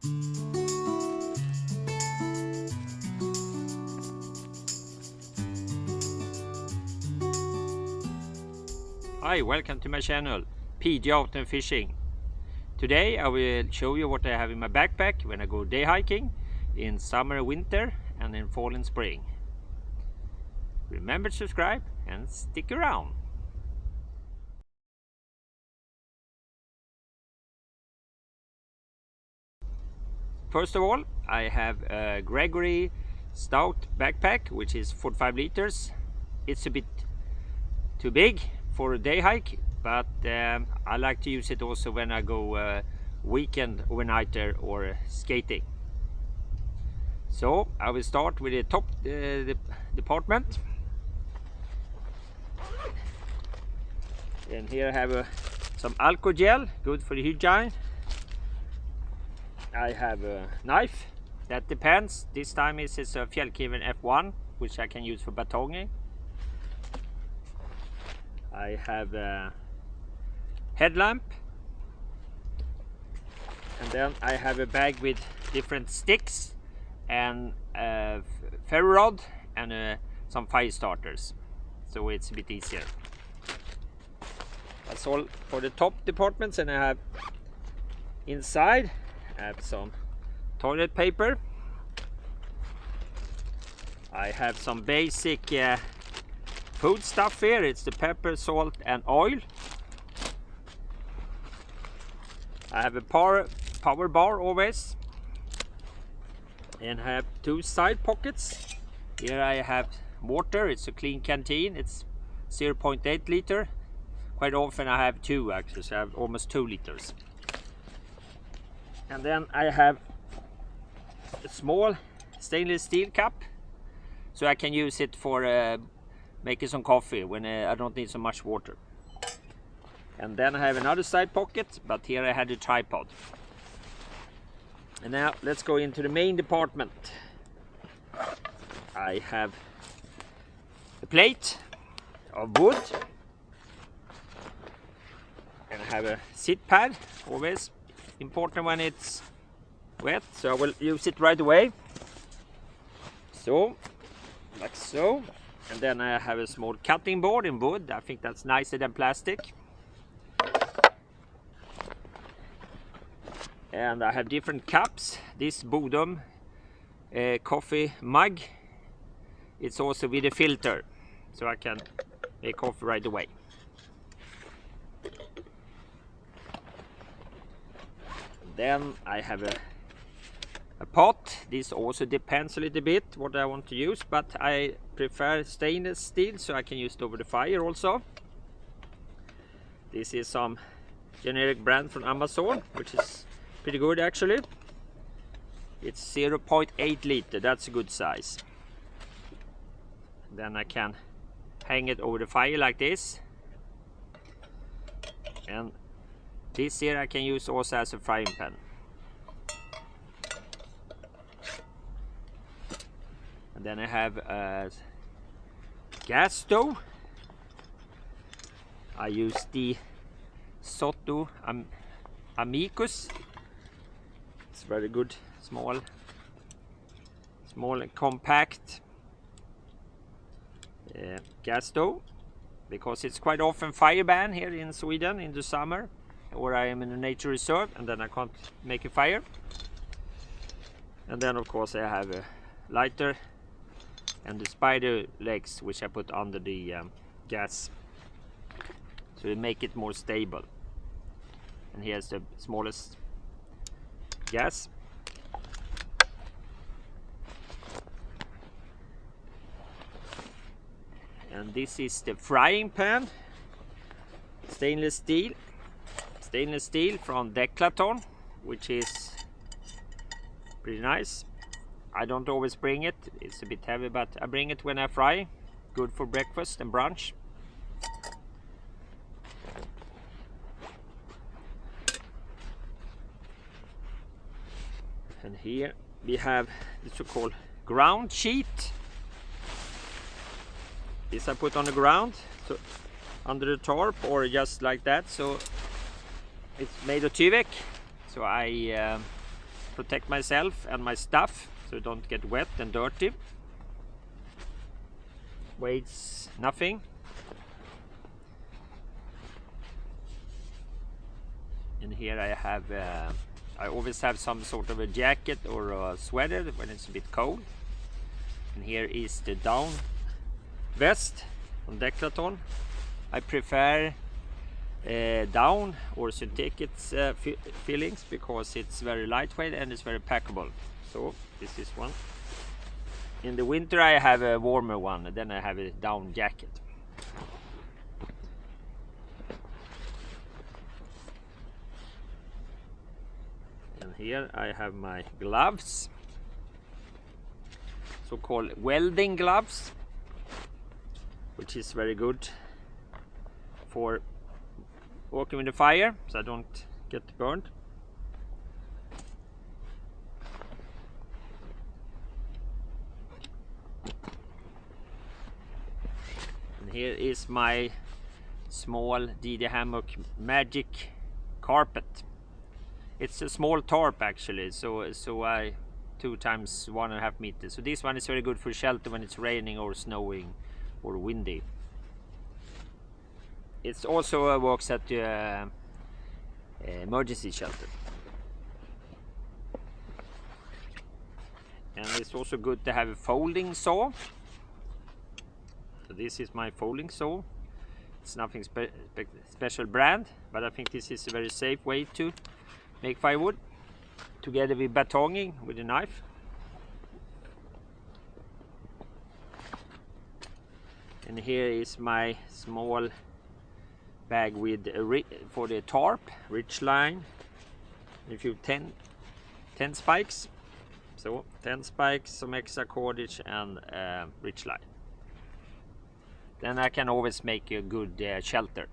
Hi, welcome to my channel, PG Out and Fishing. Today I will show you what I have in my backpack when I go day hiking in summer, winter and in fall and spring. Remember to subscribe and stick around. First of all, I have a Gregory Stout backpack, which is 45 liters. It's a bit too big for a day hike, but I like to use it also when I go weekend overnighter or skating. So I will start with the top department, and here I have some Alcogel, good for the hygiene. I have a knife, that depends. This time it's a Fällkniven F1, which I can use for batonging. I have a headlamp, and then I have a bag with different sticks and a ferro rod and some fire starters, so it's a bit easier. That's all for the top departments. And I have inside I have some toilet paper. I have some basic food stuff here. It's the pepper, salt and oil. I have a power bar always, and I have two side pockets. Here I have water. It's a clean Canteen. It's 0.8 liter. Quite often I have two, actually, so I have almost 2 liters. And then I have a small stainless steel cup, so I can use it for making some coffee when I don't need so much water. And then I have another side pocket, but here I had a tripod. And now let's go into the main department. I have a plate of wood, and I have a sit pad, always important when it's wet, so I will use it right away. So, like so. And then I have a small cutting board in wood. I think that's nicer than plastic. And I have different cups. This Bodum coffee mug, it's also with a filter, so I can make coffee right away. Then I have a pot. This also depends a little bit what I want to use, but I prefer stainless steel, so I can use it over the fire also. This is some generic brand from Amazon, which is pretty good actually. It's 0.8 liter, that's a good size. Then I can hang it over the fire like this. And this here I can use also as a frying pan. And then I have a gas stove. I use the Soto Amicus. It's very good, small and compact gas stove, because it's quite often fire ban here in Sweden in the summer, or I am in a nature reserve and then I can't make a fire. And then of course I have a lighter and the spider legs, which I put under the gas to make it more stable. And here's the smallest gas. And this is the frying pan, stainless steel from Decathlon, which is pretty nice. I don't always bring it, it's a bit heavy, but I bring it when I fry. Good for breakfast and brunch. And here we have the so-called ground sheet. This I put on the ground, so under the tarp, or just like that. So it's made of Tyvek, so I protect myself and my stuff so it don't get wet and dirty. Weighs nothing. And here I have I always have some sort of a jacket or a sweater when it's a bit cold. And here is the down vest from Decathlon. I prefer down or synthetic fillings because it's very lightweight and it's very packable. So this is one. In the winter I have a warmer one, and then I have a down jacket. And here I have my gloves, so-called welding gloves, which is very good for working with the fire, so I don't get burned. And here is my small DD Hammock Magic carpet. It's a small tarp actually, so I 2 times 1.5 meters. So this one is very good for shelter when it's raining or snowing or windy. It also works at the emergency shelter. And it's also good to have a folding saw. So this is my folding saw. It's nothing special brand, but I think this is a very safe way to make firewood, together with batonging with a knife. And here is my small bag with for the tarp, ridge line. If you 10 spikes, so 10 spikes, some extra cordage and ridge line. Then I can always make a good shelter.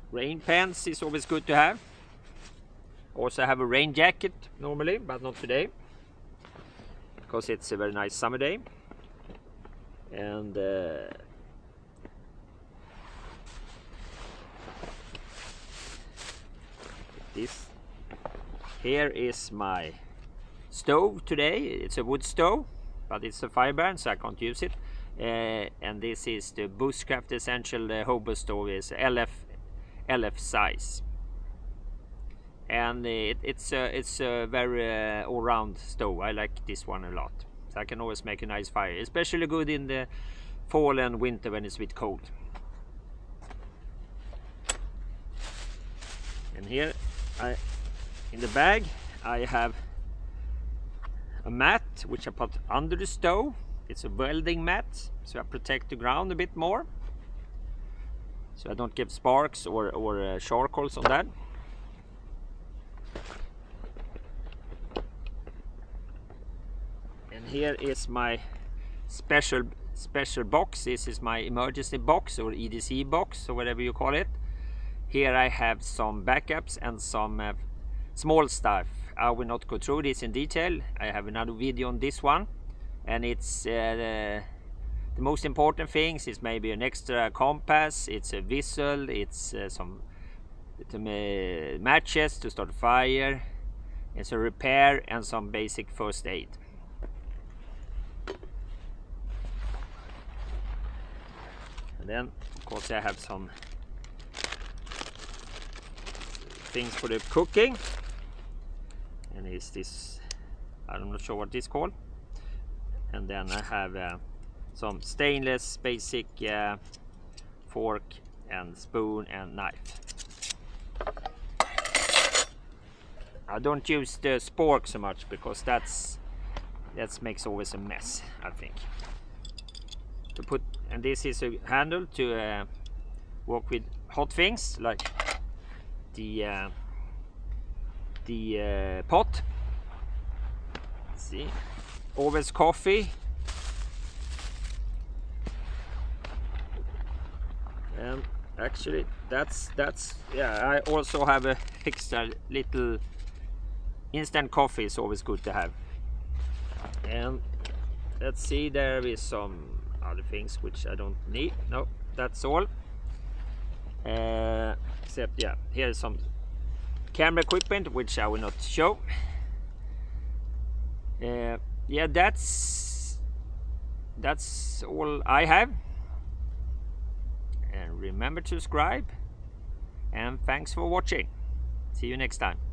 Rain pants is always good to have. Also have a rain jacket normally, but not today, because it's a very nice summer day. And this here is my stove today. It's a wood stove, but it's a firebrand, so I can't use it. And this is the Bushcraft Essentials hobo stove. Is LF size, and it's a very all-round stove. I like this one a lot. So I can always make a nice fire, especially good in the fall and winter when it's a bit cold. And here in the bag I have a mat which I put under the stove. It's a welding mat, so I protect the ground a bit more, so I don't get sparks or charcoals on that. And here is my special box. This is my emergency box or EDC box or whatever you call it. Here I have some backups and some small stuff. I will not go through this in detail. I have another video on this one, and it's the most important things is maybe an extra compass, it's a whistle, it's some matches to start a fire, it's a repair, and some basic first aid. And then of course I have some things for the cooking, and it's this, I'm not sure what this is called. And then I have some stainless basic fork and spoon and knife. I don't use the spork so much because that makes always a mess, I think. To put, and this is a handle to work with hot things like the pot. Let's see, always coffee. And actually that's yeah, I also have a extra little instant coffee. Is always good to have. And let's see, there is some other things which I don't need. No, that's all. except yeah, here's some camera equipment which I will not show. Yeah, that's all I have. And remember to subscribe, and thanks for watching. See you next time.